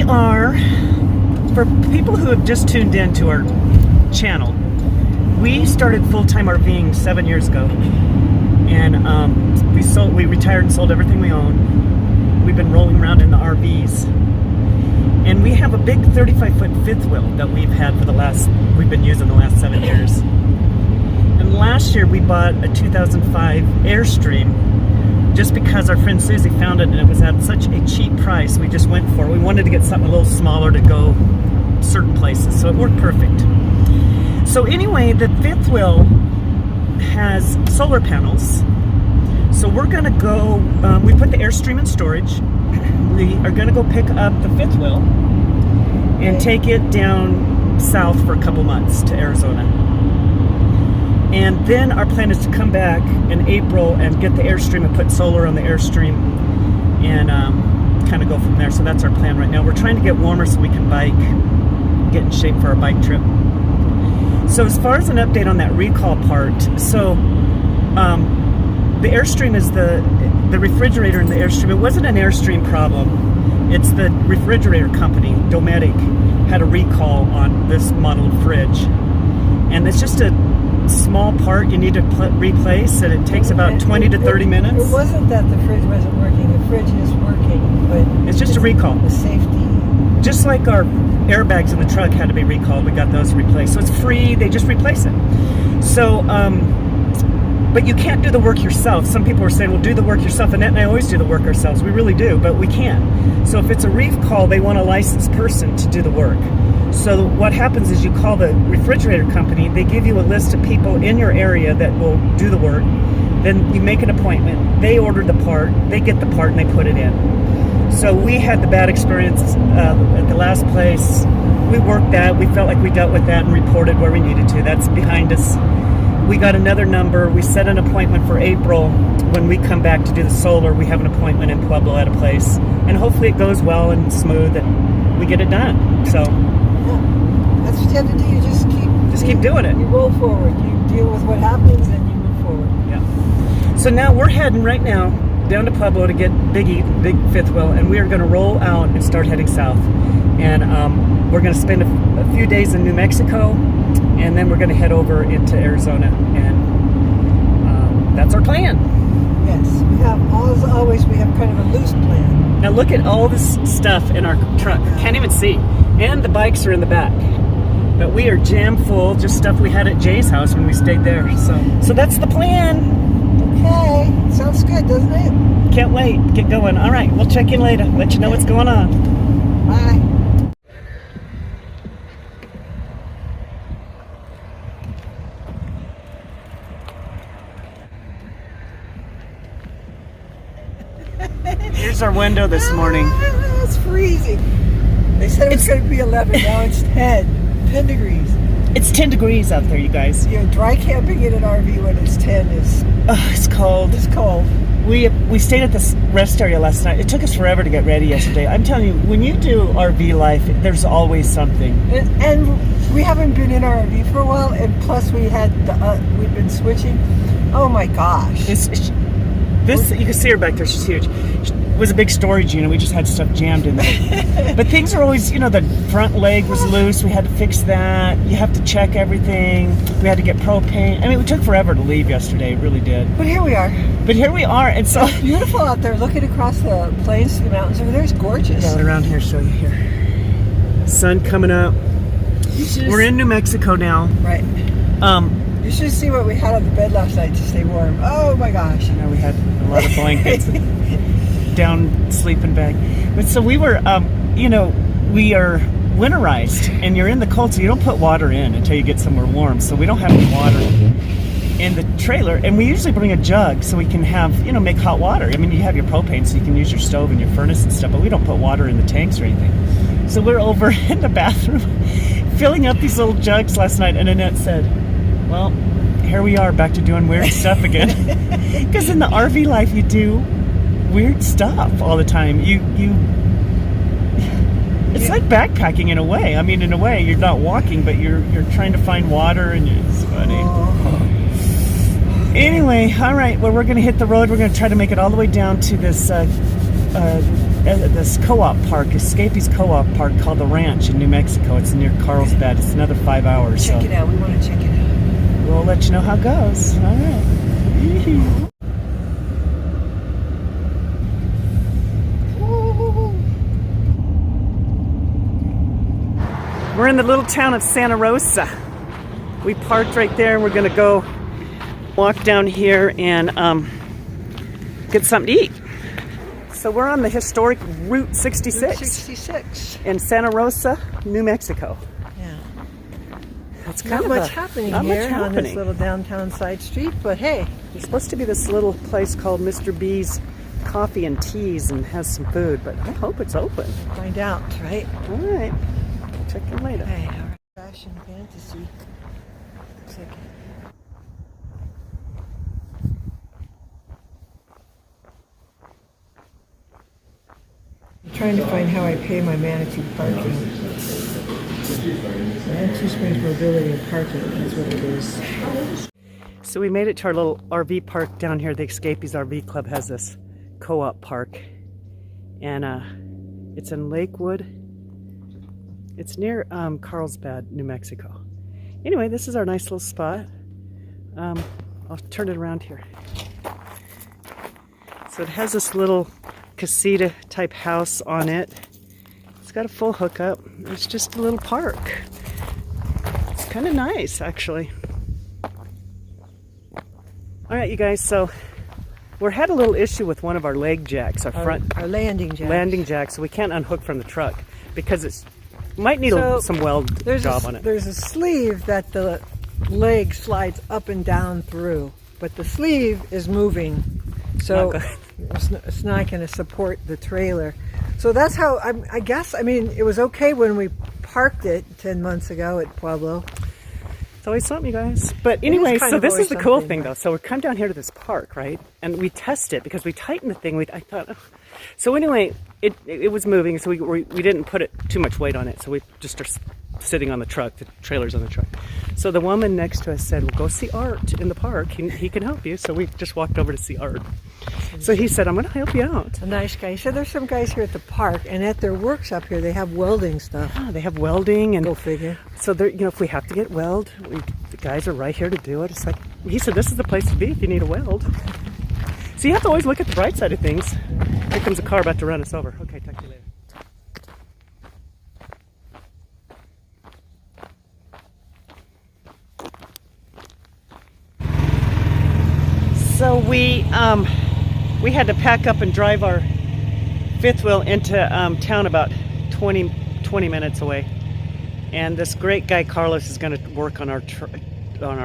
are, for people who have just tuned in to our channel, we started full-time RVing 7 years ago, and we retired and sold everything we own. We've been rolling around in the RVs, and we have a big 35-foot fifth wheel that we've been using the last 7 years. And last year we bought a 2005 Airstream just because our friend Susie found it and it was at such a cheap price. We just went for it. We wanted to get something a little smaller to go certain places, so it worked perfect. So anyway, the fifth wheel has solar panels. So we're gonna go, we put the Airstream in storage. We are gonna go pick up the fifth wheel and take it down south for a couple months to Arizona. And then our plan is to come back in April and get the Airstream and put solar on the Airstream and kind of go from there. So that's our plan right now. We're trying to get warmer so we can bike, get in shape for our bike trip. So as far as an update on that recall part, so the Airstream is the refrigerator in the Airstream. It wasn't an Airstream problem. It's the refrigerator company, Dometic, had a recall on this model of fridge. And it's just a small part you need to replace, and it takes about 20 to 30 minutes. It wasn't that the fridge wasn't working. The fridge is working, but it's just a recall. The safety. Just like our airbags in the truck had to be recalled, we got those replaced. So it's free, they just replace it. So, but you can't do the work yourself. Some people are saying, well, do the work yourself. Annette and I always do the work ourselves. We really do, but we can't. So if it's a recall, they want a licensed person to do the work. So what happens is you call the refrigerator company, they give you a list of people in your area that will do the work, then you make an appointment, they order the part, they get the part, and they put it in. So we had the bad experience at the last place. We worked that, we felt like we dealt with that and reported where we needed to. That's behind us. We got another number, we set an appointment for April. When we come back to do the solar, we have an appointment in Pueblo at a place, and hopefully it goes well and smooth and we get it done. So that's what you have to do. You just keep doing it. You roll forward. You deal with what happens and you move forward. Yeah. So now we're heading right now down to Pueblo to get big fifth wheel, and we are going to roll out and start heading south. And we're going to spend a few days in New Mexico, and then we're going to head over into Arizona, and that's our plan. Yes, we have, as always, we have kind of a loose plan. Now look at all this stuff in our truck. Can't even see. And the bikes are in the back. But we are jam full, just stuff we had at Jay's house when we stayed there. So that's the plan. Okay, sounds good, doesn't it? Can't wait, get going. All right, we'll check in later, let you know what's going on. Bye. Here's our window this morning. It's freezing. They said it was going to be 11, now it's 10 degrees. It's 10 degrees out there, you guys. You know, dry camping in an RV when it's 10 is... it's cold. It's cold. We stayed at this rest area last night. It took us forever to get ready yesterday. I'm telling you, when you do RV life, there's always something. And we haven't been in our RV for a while, and plus we've been switching. Oh my gosh. This, you can see her back there, she's huge. It was a big storage unit, we just had stuff jammed in there. But things are always, the front leg was loose, we had to fix that. You have to check everything. We had to get propane. I mean, it took forever to leave yesterday, it really did. But here we are. And so... It's beautiful out there, looking across the plains to the mountains. Over there is gorgeous. Got it around here, show you here. Sun coming up. We're in New Mexico now. Right. You should see what we had on the bed last night to stay warm. Oh my gosh. I know we had a lot of blankets. Down sleeping bag. But so we were, we are winterized, and you're in the cold, so you don't put water in until you get somewhere warm. So we don't have any water in the trailer, and we usually bring a jug so we can have, make hot water. I mean, you have your propane, so you can use your stove and your furnace and stuff, but we don't put water in the tanks or anything. So we're over in the bathroom filling up these little jugs last night, and Annette said, well, here we are back to doing weird stuff again. Because in the RV life, you do weird stuff all the time. It's like backpacking in a way. I mean, in a way, you're not walking, but you're trying to find water, and it's funny. Anyway, all right, well, we're going to hit the road. We're going to try to make it all the way down to this this co-op park, Escapee's co-op park called the Ranch in New Mexico. It's near Carlsbad. It's another 5 hours. Check it out. We want to check it out. We'll let you know how it goes. All right. We're in the little town of Santa Rosa. We parked right there, and we're gonna go walk down here and get something to eat. So we're on the historic Route 66. Route 66. In Santa Rosa, New Mexico. Yeah. That's kind Not of much happening here on this little downtown side street, but hey. There's supposed to be this little place called Mr. B's Coffee and Teas and has some food, but I hope it's open. We'll find out, right? All right. Check in later. Hey, all right. Fashion fantasy. Looks like I'm trying to find how I pay my Manitou parking. Manitou Springs Mobility and Parking is what it is. So we made it to our little RV park down here. The Escapee's RV Club has this co-op park. And it's in Lakewood. It's near Carlsbad, New Mexico. Anyway, this is our nice little spot. I'll turn it around here. So it has this little casita type house on it. It's got a full hookup. It's just a little park. It's kind of nice, actually. All right, you guys, so we had a little issue with one of our leg jacks, our landing jack. Landing jack, so we can't unhook from the truck because it's might need some weld job on it. There's a sleeve that the leg slides up and down through, but the sleeve is moving, so it's not going to support the trailer. So that's how I guess. I mean, it was okay when we parked it 10 months ago at Pueblo. It's always something, you guys. But anyway, so this is the cool thing, though. So we come down here to this park, right? And we test it because we tighten the thing. I thought, oh. So anyway, it was moving, so we didn't put too much weight on it. So we just are sitting on the truck. The trailer's on the truck. So the woman next to us said, well, go see Art in the park. He can help you. So we just walked over to see Art. So he said, I'm going to help you out. A nice guy. He said there's some guys here at the park, and at their workshop here, they have welding stuff. Oh, they have welding. And go figure. So, if we have to get weld, the guys are right here to do it. It's like, he said, this is the place to be if you need a weld. So you have to always look at the bright side of things. Here comes a car about to run us over. Okay, talk to you later. So we had to pack up and drive our fifth wheel into town about 20 minutes away. And this great guy Carlos is going to work on our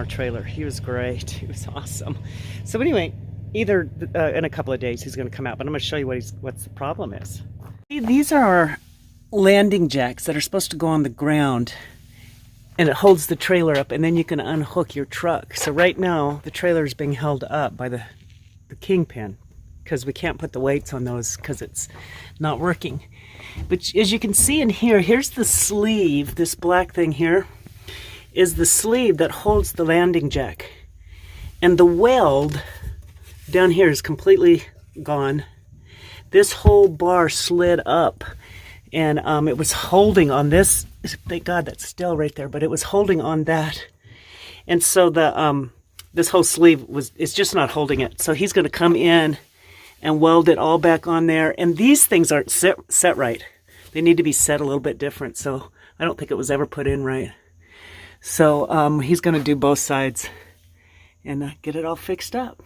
trailer. He was great. He was awesome. So anyway, either in a couple of days he's going to come out, but I'm going to show you what the problem is. These are our landing jacks that are supposed to go on the ground, and it holds the trailer up, and then you can unhook your truck. So right now the trailer is being held up by the kingpin because we can't put the weights on those because it's not working. But as you can see in here, here's the sleeve. This black thing here is the sleeve that holds the landing jack. And the weld down here is completely gone. This whole bar slid up, and it was holding on this. Thank God that's still right there, but it was holding on that. And so this whole sleeve is just not holding it. So he's going to come in and weld it all back on there. And these things aren't set right. They need to be set a little bit different. So I don't think it was ever put in right. So he's going to do both sides and get it all fixed up.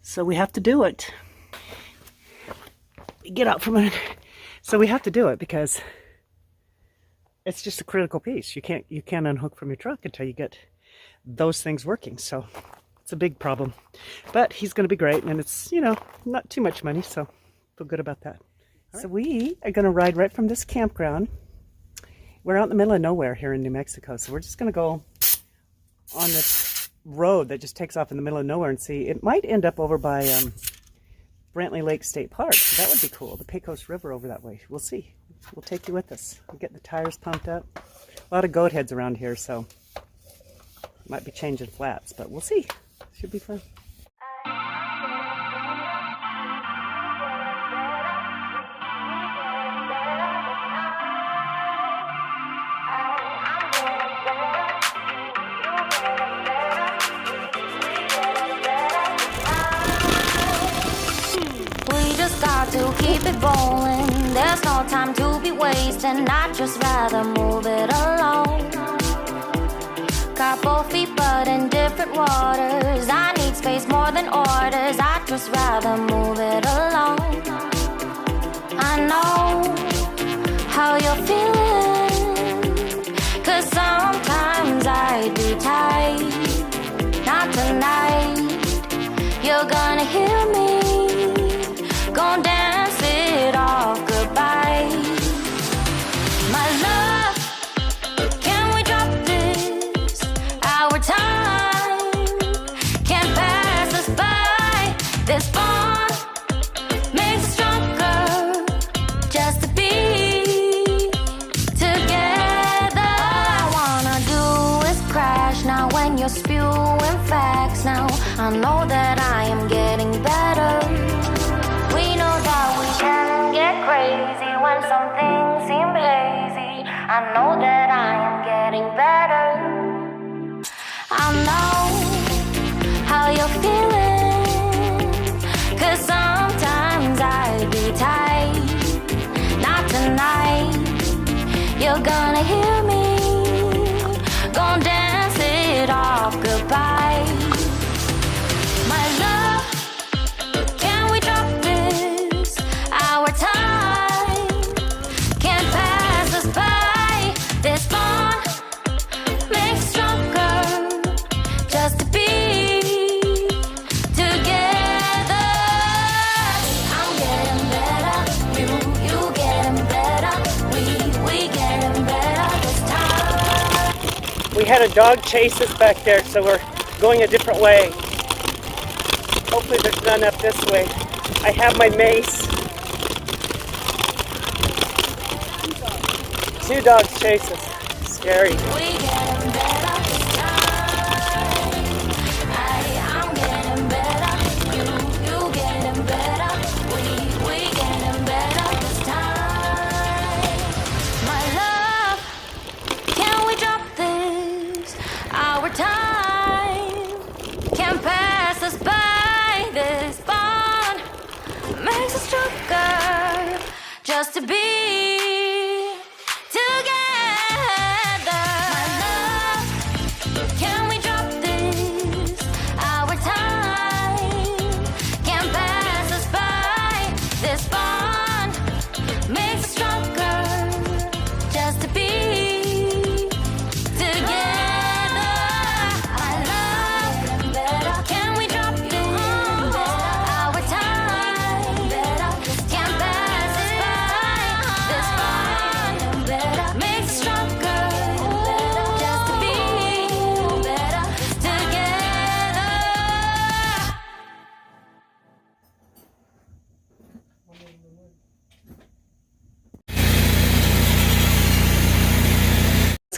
So we have to do it. Get out from it. So we have to do it because it's just a critical piece. You can't unhook from your truck until you get those things working. So it's a big problem. But he's going to be great, and it's, not too much money, so feel good about that. Right. So we are going to ride right from this campground. We're out in the middle of nowhere here in New Mexico, so we're just going to go on this road that just takes off in the middle of nowhere and see. It might end up over by Brantley Lake State Park, so that would be cool. The Pecos River over that way. We'll see. We'll take you with us. We'll get the tires pumped up. A lot of goat heads around here, so might be changing flats, but we'll see. Should be fun. time to be wasting. I'd just rather move it along. Got both feet but in different waters. I need space more than orders. I'd just rather move it along. I know how you're feeling, 'cause sometimes I do tight. Not tonight. You're gonna hear me. Gonna dance it off goodbye. My love, can we drop this? Our time can't pass us by. This bond makes us stronger just to be together. All I wanna do is crash now when you're spewing facts. Now I know that I am getting better. We know that we can get crazy when some things seem hazy. I know that I am getting better. I know how you're feeling, 'cause sometimes I do tight. Not tonight. You're gonna hear me. Gonna dance it off goodbye. My love, can we drop this? Our time can't pass us by. This bond makes us stronger just to be together. I'm getting better, you getting better. We getting better this time. We had a dog chase us back there, so we're going a different way. Hopefully there's none up this way. I have my mace. 2 dogs chase us. Scary. We getting better this time. I'm getting better. You getting better. We getting better this time. My love, can we drop this? Our time can't pass us by. This bond makes us stronger just to be together. My love, can we drop this? Our time can't pass us by. This bond makes us stronger just to be together. I love better. Can we drop this? Our time can't pass us by. This bond makes us stronger just to be together.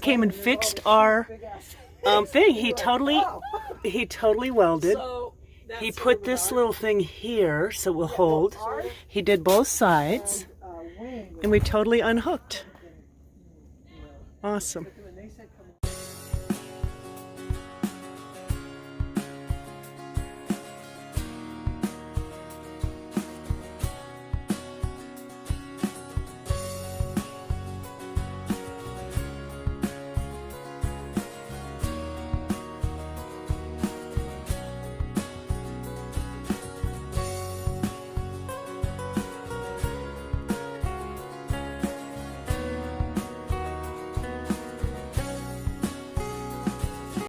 Came and fixed our thing. He totally welded. He put this little thing here so it will hold. He did both sides, and we totally unhooked. Awesome.